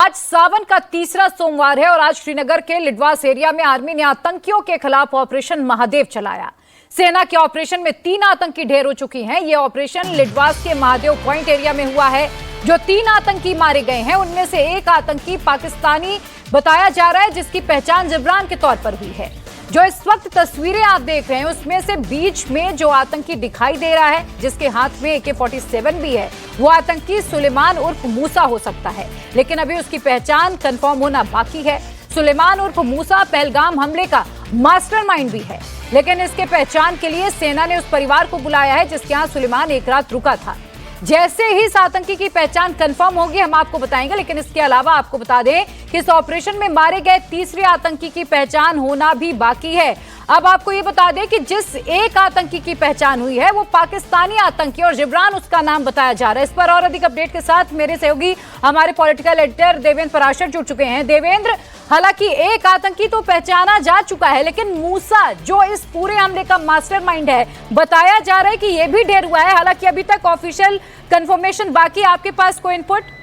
आज सावन का तीसरा सोमवार है और आज श्रीनगर के लिडवास एरिया में आर्मी ने आतंकियों के खिलाफ ऑपरेशन महादेव चलाया। सेना के ऑपरेशन में 3 आतंकी ढेर हो चुकी हैं। यह ऑपरेशन लिडवास के महादेव पॉइंट एरिया में हुआ है। जो 3 आतंकी मारे गए हैं उनमें से एक आतंकी पाकिस्तानी बताया जा रहा है, जिसकी पहचान जिब्रान के तौर पर हुई है। जो इस वक्त तस्वीरें आप देख रहे हैं उसमें से बीच में जो आतंकी दिखाई दे रहा है, जिसके हाथ में AK-47 भी है, वो आतंकी सुलेमान उर्फ मूसा हो सकता है, लेकिन अभी उसकी पहचान कंफर्म होना बाकी है। सुलेमान उर्फ मूसा पहलगाम हमले का मास्टरमाइंड भी है, लेकिन इसके पहचान के लिए सेना ने उस परिवार को बुलाया है जिसके यहाँ सुलेमान एक रात रुका था। जैसे ही इस आतंकी की पहचान कंफर्म होगी हम आपको बताएंगे, लेकिन इसके अलावा आपको बता दें कि इस ऑपरेशन में मारे गए तीसरे आतंकी की पहचान होना भी बाकी है। अब आपको ये बता दें कि जिस एक आतंकी की पहचान हुई है वो पाकिस्तानी आतंकी और जिब्रान उसका नाम बताया जा रहा है। इस पर और अधिक अपडेट के साथ मेरे सहयोगी हमारे पॉलिटिकल एडिटर देवेंद्र पराशर जुड़ चुके हैं। देवेंद्र, हालांकि एक आतंकी तो पहचाना जा चुका है, लेकिन मूसा जो इस पूरे हमले का मास्टरमाइंड है, बताया जा रहा है कि यह भी ढेर हुआ है। हालांकि अभी तक ऑफिशियल कंफर्मेशन बाकी, आपके पास कोई इनपुट?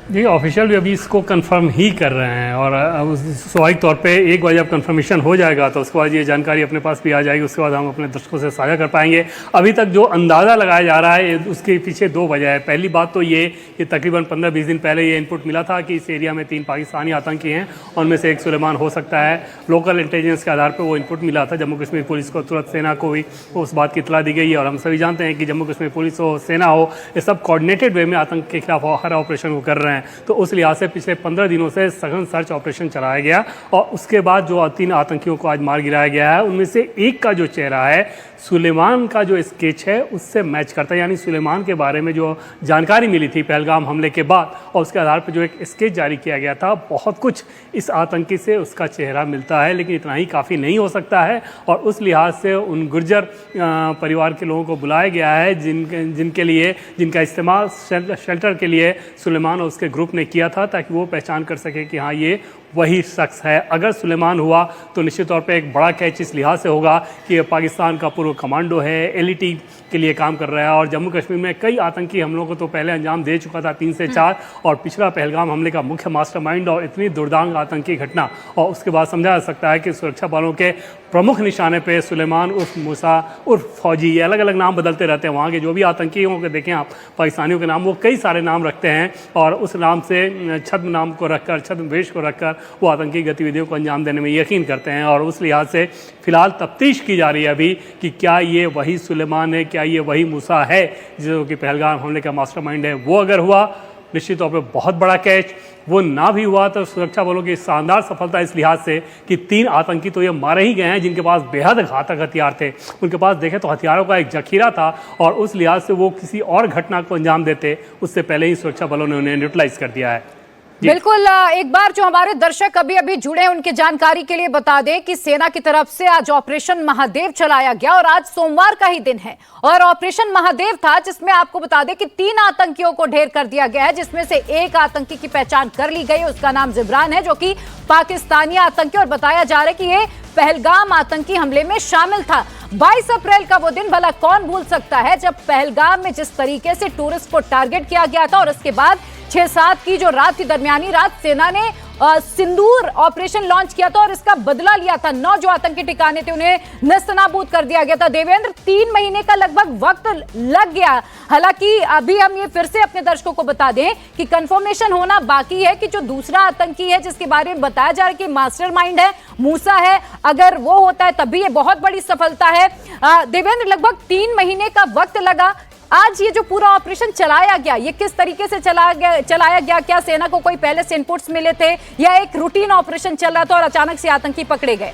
जी, ऑफिशियल भी अभी इसको कंफर्म ही कर रहे हैं और स्वाभाविक तौर पे एक बार जब कंफर्मेशन हो जाएगा तो उसके बाद ये जानकारी अपने पास भी आ जाएगी। उसके बाद हम अपने दर्शकों से साझा कर पाएंगे। अभी तक जो अंदाज़ा लगाया जा रहा है उसके पीछे 2 वजह है। पहली बात तो ये कि तकरीबन 15-20 दिन पहले ये इनपुट मिला था कि इस एरिया में 3 पाकिस्तानी आतंकी हैं, उनमें से एक सुलेमान हो सकता है। लोकल इंटेलिजेंस के आधार पर वो इनपुट मिला था जम्मू कश्मीर पुलिस को, तुरंत सेना को भी उस बात की इतला दी गई है। और हम सभी जानते हैं कि जम्मू कश्मीर पुलिस हो, सेना हो, ये सब कोऑर्डिनेटेड वे में आतंक के खिलाफ हर ऑपरेशन को कर रहे हैं। तो उस लिहाज से पिछले 15 दिनों से सघन सर्च ऑपरेशन चलाया गया और उसके बाद जो 3 आतंकियों को आज मार गिराया गया है, उनमें से एक का जो चेहरा है सुलेमान का जो स्केच है उससे मैच करता है। यानी सुलेमान के बारे में जो जानकारी मिली थी पहलगाम हमले के बाद और उसके आधार पर जो एक स्केच जारी किया गया था, बहुत कुछ इस आतंकी से उसका चेहरा मिलता है, लेकिन इतना ही काफ़ी नहीं हो सकता है। और उस लिहाज से उन गुर्जर परिवार के लोगों को बुलाया गया है जिनका इस्तेमाल शेल्टर के लिए सुलेमान और उसके ग्रुप ने किया था, ताकि वो पहचान कर सके कि हाँ ये वही शख्स है। अगर सुलेमान हुआ तो निश्चित तौर पे एक बड़ा कैच इस लिहाज से होगा कि पाकिस्तान का पूर्व कमांडो है, LET के लिए काम कर रहा है और जम्मू कश्मीर में कई आतंकी हमलों को तो पहले अंजाम दे चुका था 3 से 4, और पिछला पहलगाम हमले का मुख्य मास्टरमाइंड और इतनी दुर्दांत आतंकी घटना, और उसके बाद समझा जा सकता है कि सुरक्षा बलों के प्रमुख निशाने पे सुलेमान उर्फ मूसा उर्फ फौजी, ये अलग अलग नाम बदलते रहते हैं। वहाँ के जो भी आतंकियों को देखें आप, पाकिस्तानियों के नाम, वो कई सारे नाम रखते हैं और उस नाम से छद्म नाम को रखकर, छद्म वेश को रखकर वो आतंकी गतिविधियों को अंजाम देने में यकीन करते हैं। और उस लिहाज से फिलहाल तफ्तीश की जा रही है अभी कि क्या ये वही सुलेमान है, क्या ये वही मूसा है जो कि पहलगाम हमले का मास्टरमाइंड है। वो अगर हुआ निश्चित तौर पे बहुत बड़ा कैच, वो ना भी हुआ तो सुरक्षा बलों की शानदार सफलता इस लिहाज से कि 3 आतंकी तो ये मारे ही गए हैं जिनके पास बेहद घातक हथियार थे। उनके पास देखें तो हथियारों का एक जखीरा था और उस लिहाज से वो किसी और घटना को अंजाम देते उससे पहले ही सुरक्षा बलों ने उन्हें न्यूट्रलाइज कर दिया है। बिल्कुल, एक बार जो हमारे दर्शक अभी अभी जुड़े हैं उनकी जानकारी के लिए बता दें कि सेना की तरफ से आज ऑपरेशन महादेव चलाया गया और आज सोमवार का ही दिन है और ऑपरेशन महादेव था जिसमें आपको बता दें कि 3 आतंकियों को ढेर कर दिया गया है, जिसमें से एक आतंकी की पहचान कर ली गई। उसका नाम जिब्रान है, जो कि पाकिस्तानी आतंकी, और बताया जा रहा है कि ये पहलगाम आतंकी हमले में शामिल था। 22 अप्रैल का वो दिन भला कौन भूल सकता है जब पहलगाम में जिस तरीके से टूरिस्ट को टारगेट किया गया था और उसके बाद 6-7 की जो रात थी, दरमियानी रात, सेना ने सिंदूर ऑपरेशन लॉन्च किया था और इसका बदला लिया था। 9 जो आतंकी ठिकाने थे उन्हें नस्तनाबूद कर दिया गया था। देवेंद्र, 3 महीने का लगभग वक्त लग गया। हालांकि अभी हम ये फिर से अपने दर्शकों को बता दें कि कंफर्मेशन होना बाकी है कि जो दूसरा आतंकी है जिसके बारे में बताया जा रहा है कि मास्टरमाइंड है, मूसा है, अगर वो होता है तभी ये बहुत बड़ी सफलता है। देवेंद्र, लगभग 3 महीने का वक्त लगा। आज ये जो पूरा ऑपरेशन चलाया गया, ये किस तरीके से चलाया गया? क्या सेना को कोई पहले से इनपुट्स मिले थे या एक रूटीन ऑपरेशन चल रहा था और अचानक से आतंकी पकड़े गए?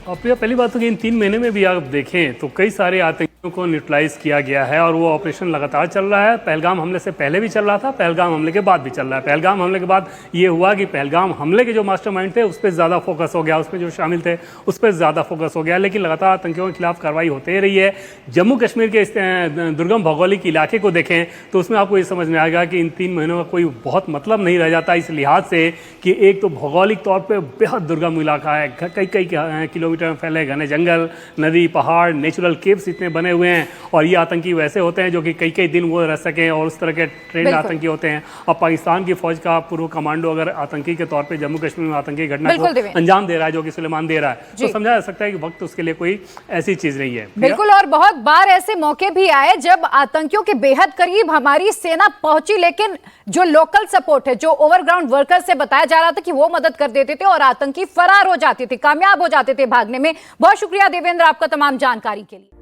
और प्रिया, पहली बात तो कि इन 3 महीने में भी आप देखें तो कई सारे आतंकियों को न्यूट्रलाइज किया गया है और वो ऑपरेशन लगातार चल रहा है। पहलगाम हमले से पहले भी चल रहा था, पहलगाम हमले के बाद भी चल रहा है। पहलगाम हमले के बाद ये हुआ कि पहलगाम हमले के जो मास्टरमाइंड थे उस पर ज़्यादा फोकस हो गया, उसमें जो शामिल थे उस पर ज़्यादा फोकस हो गया, लेकिन लगातार आतंकियों के खिलाफ कार्रवाई होते ही रही है। जम्मू कश्मीर के इस दुर्गम भौगोलिक इलाके को देखें तो उसमें आपको ये समझ में आएगा कि इन 3 महीनों का कोई बहुत मतलब नहीं रह जाता, इस लिहाज से कि एक तो भौगोलिक तौर पर बेहद दुर्गम इलाका है, कई किलोमीटर में फैले घने जंगल, नदी, पहाड़, नेचुरल केव्स इतने बने बने हुए हैं और ये आतंकी वैसे होते हैं जो कि कई कई दिन वो रह सकें और उस तरह के ट्रेंड आतंकी होते हैं। और पाकिस्तान की फौज का पूर्व कमांडो अगर आतंकी के तौर पे जम्मू कश्मीर में आतंकी घटना को अंजाम दे रहा है, जो कि सुलेमान दे रहा है, तो समझा जा सकता है कि वक्त उसके लिए कोई ऐसी चीज नहीं है। बिल्कुल, और बहुत बार ऐसे मौके भी आए जब आतंकियों के बेहद करीब हमारी सेना पहुंची, लेकिन जो लोकल सपोर्ट है, जो ओवरग्राउंड वर्कर से बताया जा रहा था कि वो मदद कर देते थे और आतंकी फरार हो जाते थे, कामयाब हो जाते थे भागने में। बहुत शुक्रिया देवेंद्र आपका तमाम जानकारी के लिए।